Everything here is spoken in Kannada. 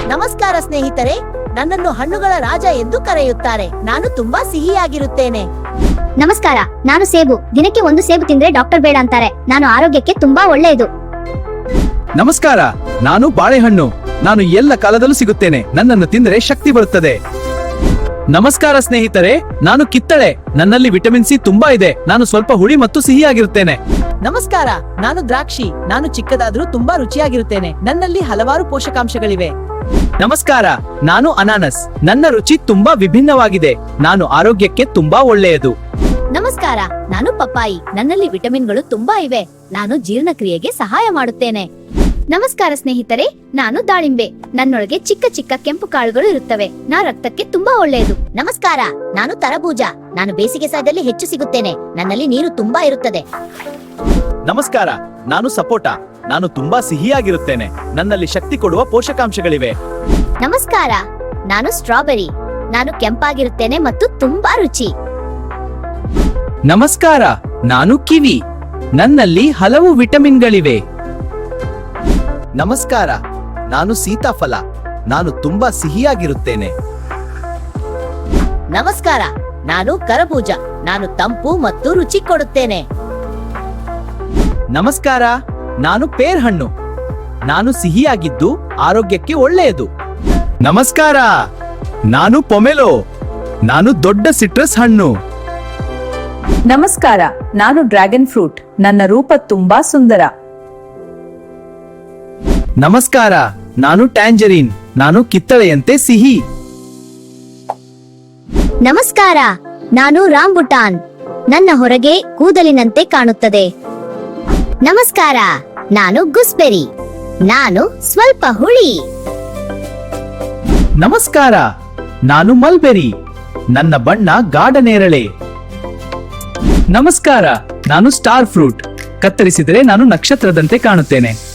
ನಮಸ್ಕಾರ ಸ್ನೇಹಿತರೆ, ನನ್ನನ್ನು ಹಣ್ಣುಗಳ ರಾಜ ಎಂದು ಕರೆಯುತ್ತಾರೆ. ನಾನು ತುಂಬಾ ಸಿಹಿಯಾಗಿರುತ್ತೇನೆ. ನಮಸ್ಕಾರ, ನಾನು ಸೇಬು. ದಿನಕ್ಕೆ ಒಂದು ಸೇಬು ತಿಂದ್ರೆ ಡಾಕ್ಟರ್ ಬೇಡ ಅಂತಾರೆ. ನಾನು ಆರೋಗ್ಯಕ್ಕೆ ತುಂಬಾ ಒಳ್ಳೆಯದು. ನಮಸ್ಕಾರ, ನಾನು ಬಾಳೆಹಣ್ಣು. ನಾನು ಎಲ್ಲ ಕಾಲದಲ್ಲೂ ಸಿಗುತ್ತೇನೆ. ನನ್ನನ್ನು ತಿಂದರೆ ಶಕ್ತಿ ಬರುತ್ತದೆ. ನಮಸ್ಕಾರ ಸ್ನೇಹಿತರೆ, ನಾನು ಕಿತ್ತಳೆ. ನನ್ನಲ್ಲಿ ವಿಟಮಿನ್ ಸಿ ತುಂಬಾ ಇದೆ. ನಾನು ಸ್ವಲ್ಪ ಹುಳಿ ಮತ್ತು ಸಿಹಿಯಾಗಿರುತ್ತೇನೆ. ನಮಸ್ಕಾರ, ನಾನು ದ್ರಾಕ್ಷಿ. ನಾನು ಚಿಕ್ಕದಾದ್ರೂ ತುಂಬಾ ರುಚಿಯಾಗಿರುತ್ತೇನೆ. ನನ್ನಲ್ಲಿ ಹಲವಾರು ಪೋಷಕಾಂಶಗಳಿವೆ. ನಮಸ್ಕಾರ, ನಾನು ಅನಾನಸ್. ನನ್ನ ರುಚಿ ತುಂಬಾ ವಿಭಿನ್ನವಾಗಿದೆ. ನಾನು ಆರೋಗ್ಯಕ್ಕೆ ತುಂಬಾ ಒಳ್ಳೆಯದು. ನಮಸ್ಕಾರ, ನಾನು ಪಪ್ಪಾಯಿ. ನನ್ನಲ್ಲಿ ವಿಟಮಿನ್ಗಳು ತುಂಬಾ ಇವೆ. ನಾನು ಜೀರ್ಣಕ್ರಿಯೆಗೆ ಸಹಾಯ ಮಾಡುತ್ತೇನೆ. ನಮಸ್ಕಾರ ಸ್ನೇಹಿತರೆ, ನಾನು ದಾಳಿಂಬೆ. ನನ್ನೊಳಗೆ ಚಿಕ್ಕ ಚಿಕ್ಕ ಕೆಂಪು ಕಾಳುಗಳು ಇರುತ್ತವೆ. ರಕ್ತಕ್ಕೆ ತುಂಬಾ ಒಳ್ಳೆಯದು. ನಮಸ್ಕಾರ, ನಾನು ತರಬೂಜ. ನಾನು ಬೇಸಿಗೆ ಸಮಯದಲ್ಲಿ ಹೆಚ್ಚು ಸಿಗುತ್ತೇನೆ. ನನ್ನಲ್ಲಿ ನೀರು ತುಂಬಾ ಇರುತ್ತದೆ. ನಮಸ್ಕಾರ, ನಾನು ಸಪೋಟ. ನಾನು ತುಂಬಾ ಸಿಹಿಯಾಗಿರುತ್ತೇನೆ. ನನ್ನಲ್ಲಿ ಶಕ್ತಿ ಕೊಡುವ ಪೋಷಕಾಂಶಗಳಿವೆ. ನಮಸ್ಕಾರ, ನಾನು ಸ್ಟ್ರಾಬೆರಿ. ನಾನು ಕೆಂಪಾಗಿರುತ್ತೇನೆ ಮತ್ತು ತುಂಬಾ ರುಚಿ. ನಮಸ್ಕಾರ, ನಾನು ಕಿವಿ. ನನ್ನಲ್ಲಿ ಹಲವು ವಿಟಮಿನ್ಗಳಿವೆ. ನಮಸ್ಕಾರ, ನಾನು ಸೀತಾಫಲ. ನಾನು ತುಂಬಾ ಸಿಹಿಯಾಗಿರುತ್ತೇನೆ. ನಮಸ್ಕಾರ, ನಾನು ಕರಬೂಜ. ನಾನು ತಂಪು ಮತ್ತು ರುಚಿ ಕೊಡುತ್ತೇನೆ. ನಮಸ್ಕಾರ, ನಾನು ಪೇರ್ ಹಣ್ಣು. ನಾನು ಸಿಹಿಯಾಗಿದ್ದು ಆರೋಗ್ಯಕ್ಕೆ ಒಳ್ಳೆಯದು. ನಮಸ್ಕಾರ, ನಾನು ಪೊಮೆಲೋ. ನಾನು ದೊಡ್ಡ ಸಿಟ್ರಸ್ ಹಣ್ಣು. ನಮಸ್ಕಾರ, ನಾನು ಡ್ರ್ಯಾಗನ್ ಫ್ರೂಟ್. ನನ್ನ ರೂಪ ತುಂಬಾ ಸುಂದರ. ನಮಸ್ಕಾರ, ನಾನು ಟ್ಯಾಂಜರೀನ್. ನಾನು ಕಿತ್ತಳೆಯಂತೆ ಸಿಹಿ. ನಮಸ್ಕಾರ, ನಾನು ರಾಂಬುಟಾನ್. ನನ್ನ ಹೊರಗೆ ಕೂದಲಿನಂತೆ ಕಾಣುತ್ತದೆ. ನಮಸ್ಕಾರ, ನಾನು ಗುಸ್ಬೆರಿ. ನಾನು ಸ್ವಲ್ಪ ಹುಳಿ. ನಮಸ್ಕಾರ, ನಾನು ಮಲ್ಬೆರಿ. ನನ್ನ ಬಣ್ಣ ಗಾಢ ನೇರಳೆ. ನಮಸ್ಕಾರ, ನಾನು ಸ್ಟಾರ್ ಫ್ರೂಟ್. ಕತ್ತರಿಸಿದರೆ ನಾನು ನಕ್ಷತ್ರದಂತೆ ಕಾಣುತ್ತೇನೆ.